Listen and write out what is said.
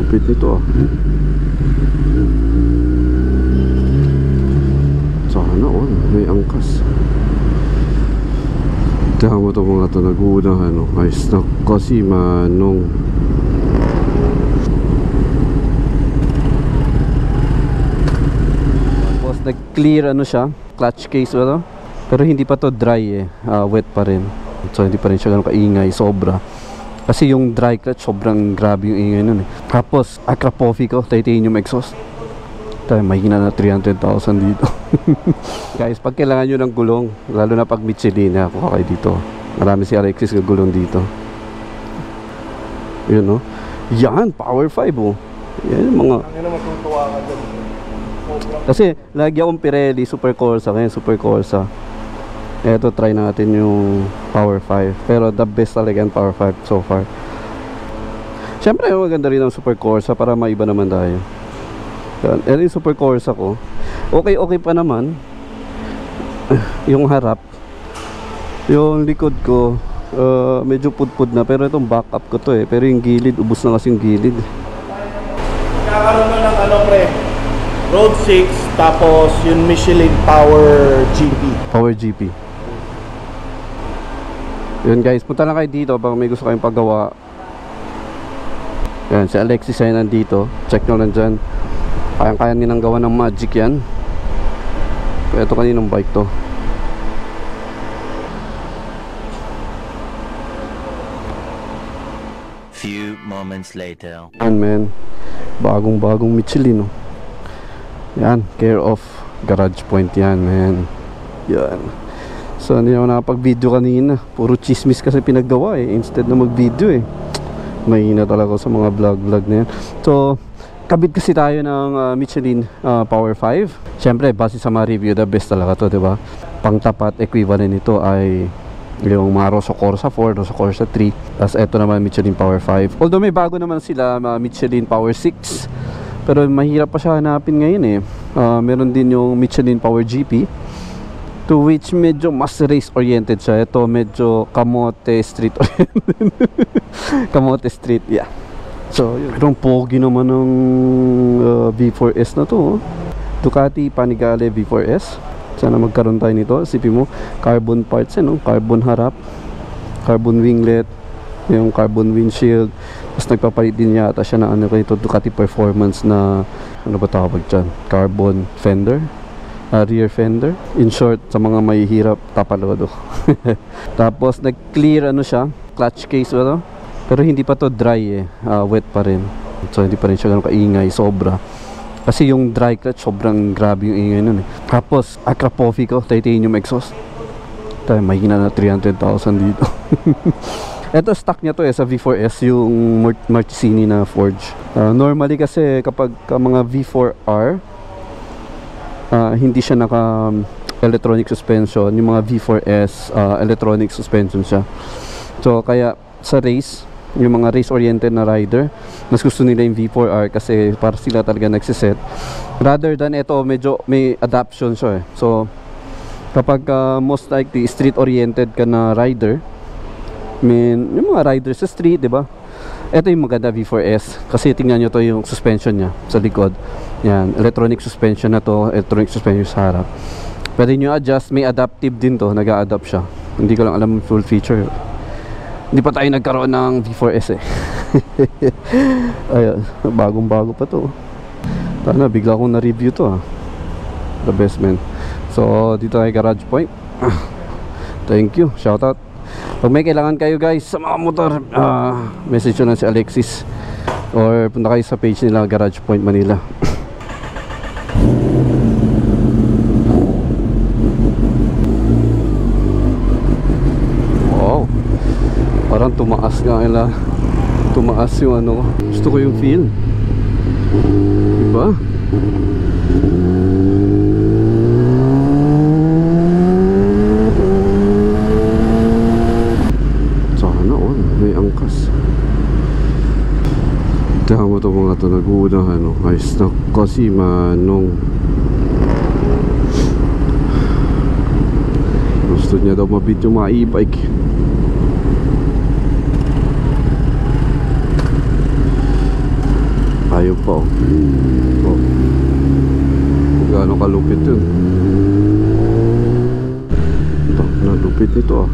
Lupit nito ah. Sana all, may angkas. Tiyan mo ito mga ito, nag-uunahan no? Ayos na kasi manong. Tapos nag-clear ano siya, clutch case ano? Pero hindi pa to dry eh, wet pa rin. So hindi pa rin siya ganun kaingay, sobra. Kasi yung dry clutch, sobrang grabe yung ingay nun eh. Tapos, Akrapovico titanium exhaust. Tayo, mahina na 300,000 dito. Guys, pag kailangan nyo ng gulong, lalo na pag Michelin, kuha kayo dito. Marami si Alexis na gulong dito. Yun no? Yan, Power 5 oh. Yan yung mga... Kasi, lagi akong Pirelli, Super Corsa. Kaya Super Corsa. Eto, try natin yung Power 5. Pero the best talaga yung Power 5 so far. Siyempre, maganda rin ang Super Corsa para maiba naman tayo. Yan yung Super Corsa ko. Okay pa naman. Yung harap. Yung likod ko, medyo pudpud na. Pero itong backup ko to eh. Pero yung gilid, ubos na kasi yung gilid. Kakaroon na ng ano pre? Road 6, tapos yung Michelin Power GP. Power GP. Yun guys, punta lang kayo dito baka may gusto kayong paggawa. Yan, si Alexis ay nandito. Check nyo lang dyan. Kayang-kaya nilang gawa ng magic yan. Ito kaninong bike to. Few moments later. Yan man, bagong Michelin oh. Yan, care of Garage Point yan man. Yan. So hindi ako nakapag-video kanina. Puro chismis kasi pinaggawa eh. Instead na mag-video eh. Mahina talaga sa mga vlog na yan. So kabit kasi tayo ng Michelin Power 5. Siyempre base sa mga review, the best talaga to, diba? Pangtapat equivalent nito ay yung mga Rosso Corsa 4, Rosso Corsa 3. Tapos eto naman Michelin Power 5. Although may bago naman sila, Michelin Power 6. Pero mahirap pa siya hanapin ngayon eh. Meron din yung Michelin Power GP, to which medyo mas race oriented siya. Ito medyo kamote street oriented. Kamote street, yeah. So yun, pogi naman ng V4S na to oh. Ducati Panigale V4S. Sana magkaroon tayo nito. Isipin mo, carbon parts no? Carbon harap, carbon winglet, yung carbon windshield. Tapos nagpapalit din yata siya na ano ito, Ducati Performance na ano ba tawag dyan? Carbon fender, rear fender. In short, sa mga mahihirap, tapalodo. Tapos nag-clear ano siya, clutch case ano? Pero hindi pa to dry eh, wet pa rin. So hindi pa rin siya ganun kaingay, sobra. Kasi yung dry clutch, sobrang grabe yung ingay nun eh. Tapos Akrapovico titanium exhaust. Tayo, mahina na 300,000 dito. Ito stock niya to eh sa V4S, yung Marchesini na forge. Normally kasi kapag mga V4R, hindi siya naka electronic suspension. Yung mga V4S, electronic suspension siya. So kaya sa race, yung mga race oriented na rider, mas gusto nila yung V4R kasi para sila talaga nagsiset. Rather than ito, medyo may adaption siya eh. So kapag most likely street oriented ka na rider, yung mga riders sa street, di ba? Ito yung maganda V4S kasi tingnan nyo to yung suspension nya sa likod. Yan, electronic suspension na to, electronic suspension sa harap. Pwede nyo adjust, may adaptive din to, nag-a-adapt siya. Hindi ko lang alam yung full feature. Hindi pa tayo nagkaroon ng V4S eh. Ayun, bagong-bago pa to. Tara, bigla akong na-review to ah. The best man. So, dito tayo Garage Point. Thank you, shoutout. Pag may kailangan kayo guys sa mga motor, message nyo lang si Alexis or punta kayo sa page nila, Garage Point Manila. Wow, parang tumaas nga nila. Tumaas yung ano, gusto ko yung feel, diba? Tiyan mo ito mga ito, nag-uunahan no? Ayos na kasi manong. Gusto niya daw mabit yung mga e-bike. pa oh. Oh. Kung gaano kalupit yun. Ito, nalupit nito ah.